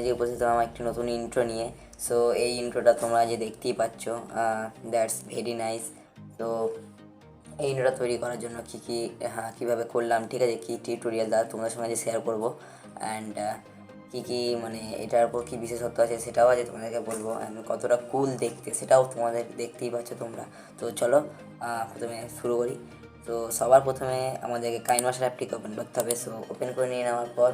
আজকে উপস্থিত আমার একটি নতুন ইন্ট্রো নিয়ে। সো এই ইন্ট্রোটা তোমরা যে দেখতেই পাচ্ছ, দ্যাটস ভেরি নাইস। তো এই ইন্ট্রোটা তৈরি করার জন্য কীভাবে করলাম, ঠিক আছে, কী টিউটোরিয়াল দ্বারা তোমাদের সঙ্গে যে শেয়ার করবো, অ্যান্ড কী মানে এটার উপর কী বিশেষত্ব আছে সেটাও আজ তোমাদেরকে বলবো, অ্যান্ড কতটা কুল দেখতে সেটাও তোমাদের দেখতেই পাচ্ছ তোমরা। তো চলো প্রথমে শুরু করি। তো সবার প্রথমে আমাদেরকে কাইনমাস্টার অ্যাপটিকে ওপেন করতে হবে। সো ওপেন করে নিয়ে নেওয়ার পর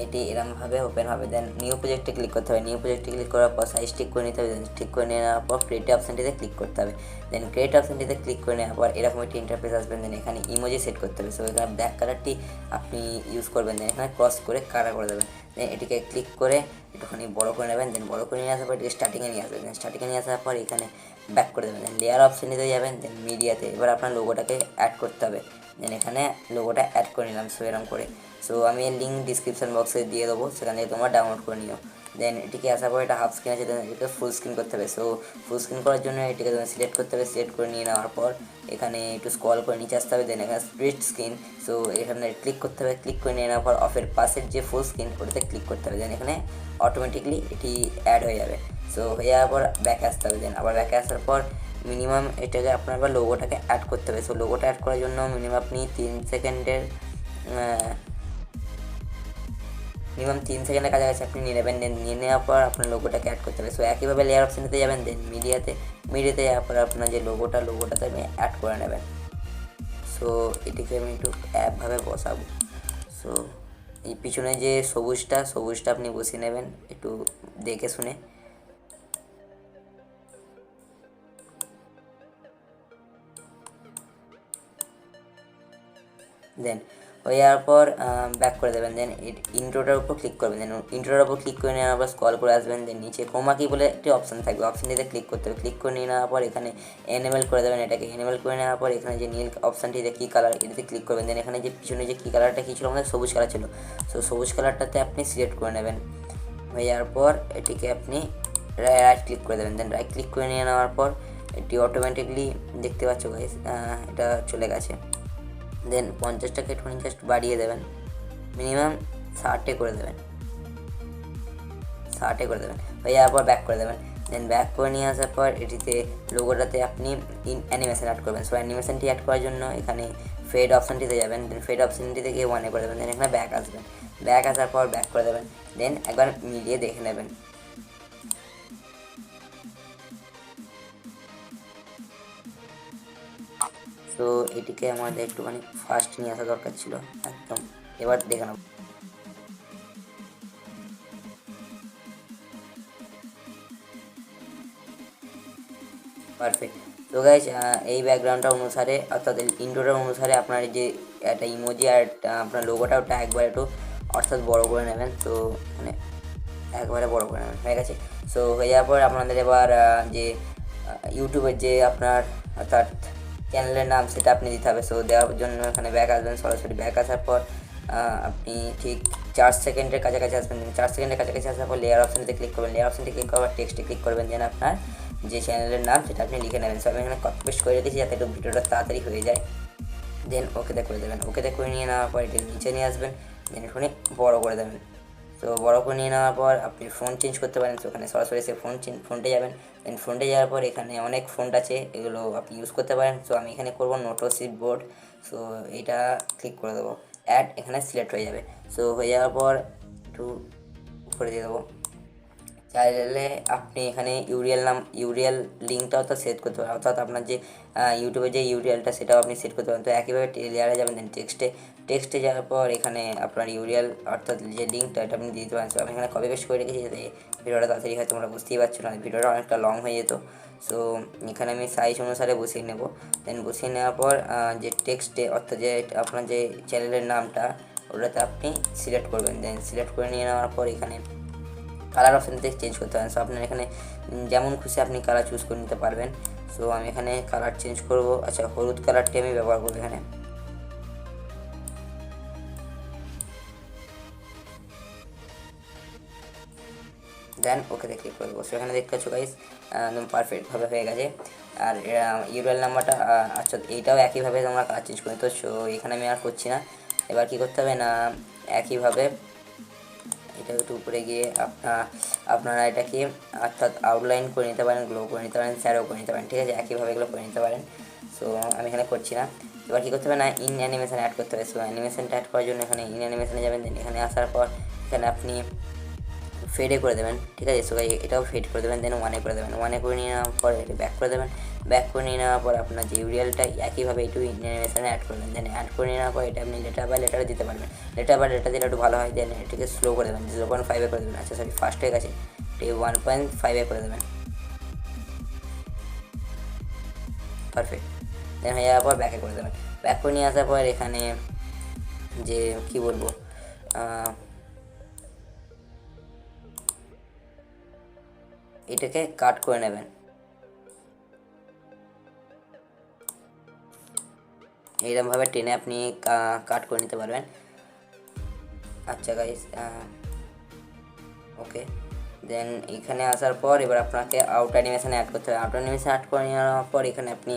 এটি এরকমভাবে ওপেন হবে। দেন নিউ প্রজেক্টে ক্লিক করতে হবে। নিউ প্রজেক্টে ক্লিক করার পর সাইজ ঠিক করে নিতে হবে। দেন ঠিক করে নেওয়ার পর ক্রিয়েট অপশানটিতে ক্লিক করতে হবে। দেন ক্রিয়েট অপশানটিতে ক্লিক করে নেওয়ার পর এরকম একটি ইন্টারফেস আসবেন। দেন এখানে ইমোজি সেট করতে হবে। সো এখানে ব্ল্যাক কালারটি আপনি ইউজ করবেন। দেন এখানে ক্রস করে কালার করে দেবেন। দেন এটিকে ক্লিক করে একটুখানি বড় করে নেবেন। দেন বড় করে নিয়ে আসার পর এটিকে স্টার্টিংয়ে নিয়ে আসবেন। দেন স্টার্টিংয়ে নিয়ে আসার পর এখানে ব্যাক করে দেবেন। দেন লেয়ার অপশানটিতে যাবেন। দেন মিডিয়াতে এবার আপনার লোগোটাকে অ্যাড করতে হবে। দেন এখানে লোগোটা অ্যাড করে নিলাম। সো এরকম করে সো আমি এর লিঙ্ক ডিসক্রিপশন বক্সে দিয়ে দেবো, সেখান থেকে তোমরা ডাউনলোড করে নিও। দেন এটিকে আসার পর এটা হাফ স্ক্রিন আছে, দেন এটাকে ফুল স্ক্রিন করতে হবে। সো ফুল স্ক্রিন করার জন্য এটিকে তোমার সিলেক্ট করতে হবে। সিলেক্ট করে নিয়ে নেওয়ার পর এখানে একটু স্ক্রল করে নিচে আসতে হবে। দেন এখানে স্প্লিট স্ক্রিন, সো এখানে ক্লিক করতে হবে। ক্লিক করে নিয়ে নেওয়ার পর অফের পাশের যে ফুল স্ক্রিন ওটাতে ক্লিক করতে হবে। দেন এখানে অটোমেটিকলি এটি অ্যাড হয়ে যাবে। সো হয়ে যাওয়ার পর ব্যাকে আসতে হবে। দেন আবার ব্যাকে আসার পর মিনিমাম এটাকে আপনার আবার লোগোটাকে অ্যাড করতে হবে। সো লোগোটা অ্যাড করার জন্য মিনিমাম আপনি 3 সেকেন্ডের কাছাকাছি আপনি নিয়ে নেবেন। দেন নিয়ে নেওয়ার পর আপনার লোগোটাকে অ্যাড করতে হবে। সো একইভাবে লেয়ার অপশানেতে যাবেন। দেন মিডিয়াতে যাওয়ার পর আপনার যে লোগোটাতে আপনি অ্যাড করে নেবেন। সো এটিকে আমি একটু অ্যাপভাবে বসাবো। সো এই পিছনে যে সবুজটা আপনি বসিয়ে নেবেন একটু দেখে শুনে। দেন হয়ে যাওয়ার পর ব্যাক করে দেবেন। দেন ইন্ট্রোটার উপর ক্লিক করবেন। দেন ইন্ট্রোটার উপর ক্লিক করে নেওয়ার পর স্ক্রল করে আসবেন। দেন নিচে ক্রোমা কি বলে একটি অপশান থাকবে, অপশানটিতে ক্লিক করতে হবে। ক্লিক করে নিয়ে নেওয়ার পর এখানে এনেবেল করে দেবেন। এটাকে এনেবেল করে নেওয়ার পর এখানে যে নীল অপশানটিতে কী কালার এটাতে ক্লিক করবেন। দেন এখানে যে পিছনে যে কী কালারটা কী ছিল, আমাদের সবুজ কালার ছিল। সো সবুজ কালারটাতে আপনি সিলেক্ট করে নেবেন। হয়ে যাওয়ার পর এটিকে আপনি রাইট ক্লিক করে দেবেন। দেন রাইট ক্লিক করে নিয়ে নেওয়ার পর এটি অটোমেটিকলি দেখতে পাচ্ছ গাইস, এটা চলে গেছে। দেন 50টাকে 20 জাস্ট বাড়িয়ে দেবেন, মিনিমাম 60 করে দেবেন। হয়ে যাওয়ার পর ব্যাক করে দেবেন। দেন ব্যাক করে নিয়ে আসার পর এটিতে লোগোটাতে আপনি অ্যানিমেশন অ্যাড করবেন। সো অ্যানিমেশনটি অ্যাড করার জন্য এখানে ফেড অপশানটিতে যাবেন। দেন ফেড অপশানটিতে গিয়ে 1 করে দেবেন। দেন এখানে ব্যাক আসবেন। ব্যাক আসার পর ব্যাক করে দেবেন। দেন একবার মিলিয়ে দেখে নেবেন। তো এটিকে আমাদের একটুখানি ফাস্ট নিয়ে আসা দরকার ছিল একদম। এবার দেখে নেব। পারফেক্ট। তো গাইজ এই ব্যাকগ্রাউন্ডটা অনুসারে অর্থাৎ ইন্ট্রোটার অনুসারে আপনার যে একটা ইমোজি আর আপনার লোগোটা ওটা একবার একটু অর্থাৎ বড় করে নেবেন। তো মানে একবারে বড় করে নেবেন, হয়ে গেছে। সো হয়ে যাওয়ার পর আপনাদের এবার যে ইউটিউবের যে আপনার অর্থাৎ চ্যানেলের নাম সেটা আপনি দিতে হবে। সো দেওয়ার জন্য এখানে ব্যাক আসবেন। সরাসরি ব্যাক আসার পর আপনি ঠিক 4 সেকেন্ডের কাছাকাছি আসবেন। 4 সেকেন্ডের কাছাকাছি আসার পর লেয়ার অপশানটিতে ক্লিক করবেন। লেয়ার অপশানটি ক্লিক করার টেক্সটে ক্লিক করবেন। দেন আপনার যে চ্যানেলের নাম সেটা আপনি লিখে নেবেন। সো আমি এখানে কপি পেস্ট করে রেখেছি যাতে একটু ভিডিওটা তাড়াতাড়ি হয়ে যায়। দেন ওকেতে করে দেবেন। ওকেতে করে নিয়ে নেওয়ার পর এটি নিচে নিয়ে আসবেন। দেন এখানে বড় করে দেবেন। তো বড় করে নিয়ে নেওয়ার পর আপনি ফোন চেঞ্জ করতে পারেন। তো ওখানে সরাসরি এসে ফোনটে যাবেন। দেন ফোনটে যাওয়ার পর এখানে অনেক ফন্ট আছে, এগুলো আপনি ইউজ করতে পারেন। সো আমি এখানে করবো নোটোশিপ বোর্ড। সো এটা ক্লিক করে দেবো, অ্যাড এখানে সিলেক্ট হয়ে যাবে। সো হয়ে যাওয়ার পর একটু উপরে দিয়ে দেবো। চাইলে আপনি এখানে ইউরিয়াল লিঙ্কটাও তো সেট করতে পারেন, অর্থাৎ আপনার যে ইউটিউবের যে ইউরিয়ালটা সেটাও আপনি সেট করতে পারেন। তো একইভাবে লেয়ারে যাবেন। দেন টেক্সটে যাওয়ার পর এখানে আপনার ইউরিয়াল অর্থাৎ যে লিঙ্কটা এটা আপনি দিতে পারেন। সো আমি এখানে কপি পেস্ট করে রেখেছি যাতে ভিডিওটা তাড়াতাড়ি হয়, তোমরা বুঝতেই পারছো না, ভিডিওটা অনেকটা লং হয়ে যেত। সো এখানে আমি সাইজ অনুসারে বসিয়ে নেব। দেন বসিয়ে নেওয়ার পর যে টেক্সটে অর্থাৎ যে আপনার যে চ্যানেলের নামটা ওটাতে আপনি সিলেক্ট করবেন। দেন সিলেক্ট করে নিয়ে নেওয়ার পর এখানে কালার অপশানতে চেঞ্জ করতে পারেন। সো আপনার এখানে যেমন খুশি আপনি কালার চুজ করে নিতে পারবেন। সো আমি এখানে কালার চেঞ্জ করব, আচ্ছা হলুদ কালারটি আমি ব্যবহার করব এখানে। দেন ওকেতে ক্লিক করে দেবো। সো এখানে দেখতে পাচ্ছ গাইস একদম পারফেক্টভাবে হয়ে গেছে। আর ইউরিয়াল নাম্বারটা আচ্ছা এইটাও একইভাবে তোমরা কালার চেঞ্জ করে। তো সো এখানে আমি আর করছি না। এবার কী করতে হবে না, একইভাবে এটা একটু উপরে গিয়ে আপনারা এটাকে অর্থাৎ আউটলাইন করে নিতে পারেন, গ্লো করে নিতে পারেন, স্যারও করে নিতে পারেন, ঠিক আছে, একইভাবে এগুলো করে নিতে পারেন। সো আমি এখানে করছি না। এবার কী করতে হবে না, ইন অ্যানিমেশন অ্যাড করতে হবে। সো অ্যানিমেশনটা অ্যাড করার জন্য এখানে ইন অ্যানিমেশনে যাবেন, দেন এখানে আসার পর এখানে আপনি ফেডে করে দেবেন, ঠিক আছে। সো এটাও ফেড করে দেবেন, দেন 1 করে দেবেন। 1 করে নিয়ে নেওয়ার পর এটা ব্যাক করে দেবেন। ব্যাক করে নিয়ে নেওয়ার পর আপনার যে ইউরিয়ালটা একইভাবে একটু অ্যানিমেশনে অ্যাড করবেন, দেন অ্যাড করে নেওয়ার পর এটা আপনি লেটার বাই লেটার দিতে পারবেন। লেটার বাই লেটার দিলে একটু ভালো হয়। দেন এটাকে স্লো করে দেবেন, 0.5 করে দেবেন। আচ্ছা সরি, ফার্স্ট হয়ে গেছে, এটি 1.5 করে দেবেন। পারফেক্ট। দেন হয়ে যাওয়ার পর ব্যাকে করে দেবেন। ব্যাক করে নিয়ে আসার পর এখানে যে কী বলবো, এটাকে কাট করে নেবেন। এইরকমভাবে টেনে আপনি কাট করে নিতে পারবেন। আচ্ছা গাইস, ওকে। দেন এখানে আসার পর এবার আপনাকে আউট অ্যানিমেশন অ্যাড করতে হবে। আউট অ্যানিমেশন অ্যাড করে নেওয়ার পর এখানে আপনি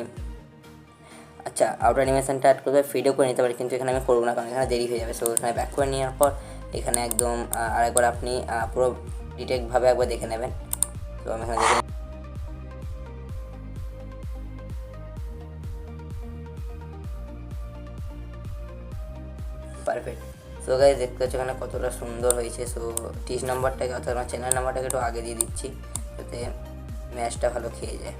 আউট অ্যানিমেশনটা অ্যাড করতে ফিডও করে নিতে পারি, কিন্তু এখানে আমি করবো না, কারণ এখানে দেরি হয়ে যাবে। সো এখানে ব্যাক করে নেওয়ার পর এখানে একদম আরেকবার আপনি পুরো ডিটেক্টভাবে একবার দেখে নেবেন। তো আমি এখানে দেখে পারফেক্ট। সো গাইস দেখতে পাচ্ছ এখানে কতটা সুন্দর হয়েছে। সো 30 নম্বরটাকে অর্থাৎ আমার চ্যানেল নাম্বারটাকে একটু আগে দিয়ে দিচ্ছি, যাতে ম্যাচটা ভালো খেয়ে যায়।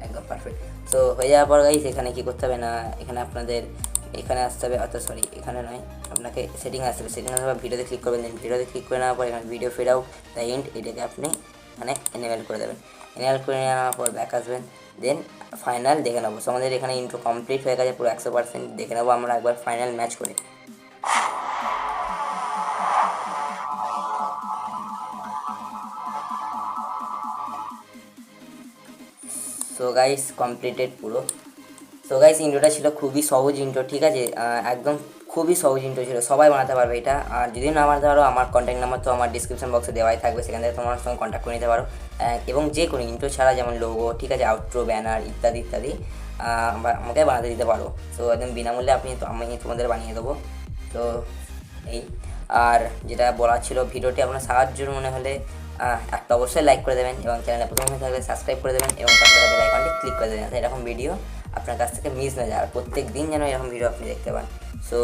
একদম পারফেক্ট। সো হয়ে যাওয়ার পর গাইস এখানে কী করতে হবে না, এখানে আপনাদের এখানে আসতে হবে, অর্থাৎ সরি এখানে নয়, আপনাকে সেটিং আসতে হবে। সেটিং আসার পর ভিডিওতে ক্লিক করবেন, দেন ভিডিওতে ক্লিক করে নেওয়ার পর এখানে video fade out the end এটাকে আপনি এখানে এনেবেল করে দেবেন। এনেবেল করে নেওয়ার পর ব্যাক আসবেন, দেন ফাইনাল দেখে নেবো। সো আমাদের এখানে ইন্ট্রো কমপ্লিট হয়ে গেছে পুরো 100%। দেখে নেবো আমরা একবার ফাইনাল ম্যাচ করে। সো গাইস কমপ্লিটেড পুরো। সো গাইস ইন্ট্রোটা ছিল খুবই সহজ ইন্ট্রো, ঠিক আছে, একদম খুবই সহজ ইন্ট্রো ছিল, সবাই বানাতে পারবে এটা। আর যদি না বানাতে পারো, আমার কন্ট্যাক্ট নাম্বার তো আমার ডিসক্রিপশন বক্সে দেওয়াই থাকবে, সেখান থেকে তোমার সঙ্গে কন্ট্যাক্ট করে নিতে পারো। এবং যে কোনো ইন্ট্রো ছাড়া, যেমন লোগো, ঠিক আছে, আউট্রো, ব্যানার ইত্যাদি ইত্যাদি আমাকে বানাতে দিতে পারো। সো একদম বিনামূল্যে আমি তোমাদের বানিয়ে দেবো। তো এই, আর যেটা বলার ছিল, ভিডিওটি আপনার সাহায্য মনে হলে একটা অবশ্যই লাইক করে দেবেন, এবং চ্যানেলে প্রথম হয়ে থাকলে সাবস্ক্রাইব করে দেবেন, এবং পাশে থাকা বেল আইকনটি ক্লিক করে দেবেন, এরকম ভিডিও আপনার কাছ থেকে মিস না যায়, আর প্রত্যেক দিন যেন এরকম ভিডিও আপনি দেখতে পান। সো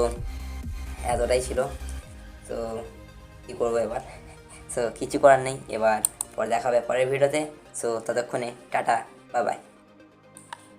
এতটাই ছিল। তো কী করবো এবার, সো কিছু করার নেই, এবার পরে দেখা হবে পরের ভিডিওতে। সো ততক্ষণে টাটা, বাই বাই।